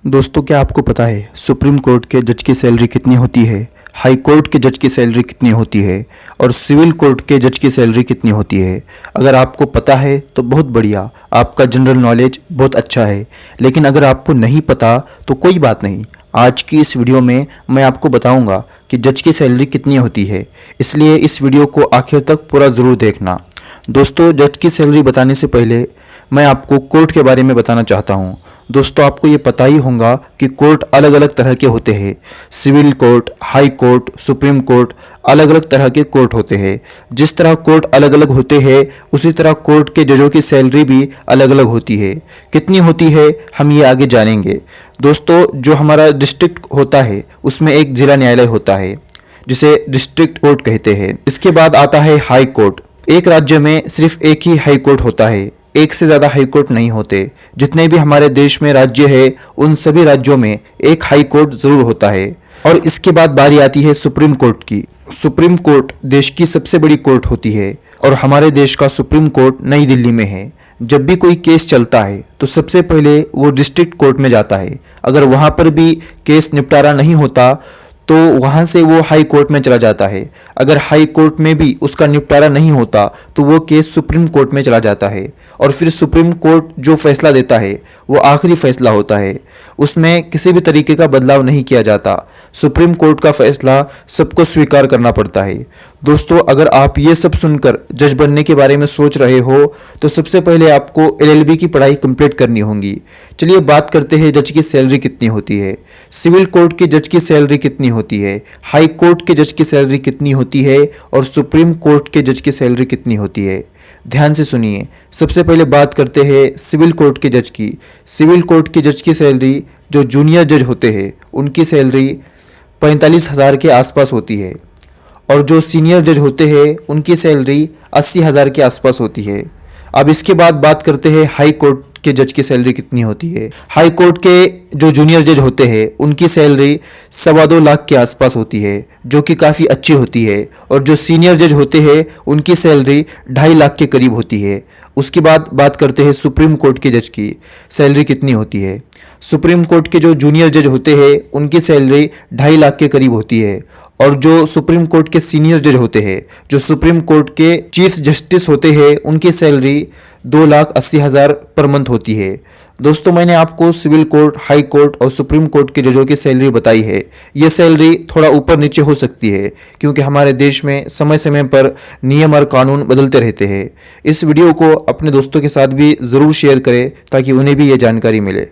दोस्तों, क्या आपको पता है सुप्रीम कोर्ट के जज की सैलरी कितनी होती है, हाई कोर्ट के जज की सैलरी कितनी होती है और सिविल कोर्ट के जज की सैलरी कितनी होती है? अगर आपको पता है तो बहुत बढ़िया, आपका जनरल नॉलेज बहुत अच्छा है। लेकिन अगर आपको नहीं पता तो कोई बात नहीं, आज की इस वीडियो में मैं आपको बताऊंगा कि जज की सैलरी कितनी होती है। इसलिए इस वीडियो को आखिर तक पूरा ज़रूर देखना। दोस्तों, जज की सैलरी बताने से पहले मैं आपको कोर्ट के बारे में बताना चाहता हूँ। दोस्तों, आपको ये पता ही होगा कि कोर्ट अलग अलग तरह के होते हैं। Civil court, high court, supreme court, अलग अलग तरह के कोर्ट होते हैं। जिस तरह कोर्ट अलग अलग होते हैं उसी तरह कोर्ट के जजों की सैलरी भी अलग अलग होती है। कितनी होती है हम ये आगे जानेंगे। दोस्तों, जो हमारा डिस्ट्रिक्ट होता है उसमें एक जिला न्यायालय होता है जिसे डिस्ट्रिक्ट कोर्ट कहते हैं। इसके बाद आता है हाई कोर्ट। एक राज्य में सिर्फ एक ही हाई कोर्ट होता है, एक से ज़्यादा हाई कोर्ट नहीं होते। जितने भी हमारे देश में राज्य है उन सभी राज्यों में एक हाई कोर्ट ज़रूर होता है। और इसके बाद बारी आती है सुप्रीम कोर्ट की। सुप्रीम कोर्ट देश की सबसे बड़ी कोर्ट होती है और हमारे देश का सुप्रीम कोर्ट नई दिल्ली में है। जब भी कोई केस चलता है तो सबसे पहले वो डिस्ट्रिक्ट कोर्ट में जाता है। अगर वहाँ पर भी केस निपटारा नहीं होता तो वहाँ से वो हाई कोर्ट में चला जाता है। अगर हाई कोर्ट में भी उसका निपटारा नहीं होता तो वो केस सुप्रीम कोर्ट में चला जाता है और फिर सुप्रीम कोर्ट जो फैसला देता है वो आखिरी फैसला होता है। उसमें किसी भी तरीके का बदलाव नहीं किया जाता। सुप्रीम कोर्ट का फैसला सबको स्वीकार करना पड़ता है। दोस्तों, अगर आप ये सब सुनकर जज बनने के बारे में सोच रहे हो तो सबसे पहले आपको LLB की पढ़ाई कंप्लीट करनी होगी। चलिए बात करते हैं जज की सैलरी कितनी होती है। सिविल कोर्ट के जज की सैलरी कितनी होती है, हाई कोर्ट के जज की सैलरी कितनी होती है और सुप्रीम कोर्ट के जज की सैलरी कितनी होती है। ध्यान से सुनिए। सबसे पहले बात करते हैं सिविल कोर्ट के जज की। सिविल कोर्ट के जज की सैलरी, जो जूनियर जज होते हैं उनकी सैलरी 45,000 के आसपास होती है और जो सीनियर जज होते हैं उनकी सैलरी 80,000 के आसपास होती है। अब इसके बाद बात करते हैं हाई कोर्ट के जज की सैलरी कितनी होती है। हाई कोर्ट के जो जूनियर जज होते हैं उनकी सैलरी 2.25 लाख के आसपास होती है, जो कि काफ़ी अच्छी होती है। और जो सीनियर जज होते हैं उनकी सैलरी 2.5 लाख के करीब होती है। उसके बाद बात करते हैं सुप्रीम कोर्ट के जज की सैलरी कितनी होती है। सुप्रीम कोर्ट के जो जूनियर जज होते हैं उनकी सैलरी 2.5 लाख के करीब होती है और जो सुप्रीम कोर्ट के सीनियर जज होते हैं, जो सुप्रीम कोर्ट के चीफ जस्टिस होते हैं, उनकी सैलरी 2,80,000 पर मंथ होती है। दोस्तों, मैंने आपको सिविल कोर्ट, हाई कोर्ट और सुप्रीम कोर्ट के जजों की सैलरी बताई है। ये सैलरी थोड़ा ऊपर नीचे हो सकती है क्योंकि हमारे देश में समय समय पर नियम और कानून बदलते रहते हैं। इस वीडियो को अपने दोस्तों के साथ भी ज़रूर शेयर करें ताकि उन्हें भी ये जानकारी मिले।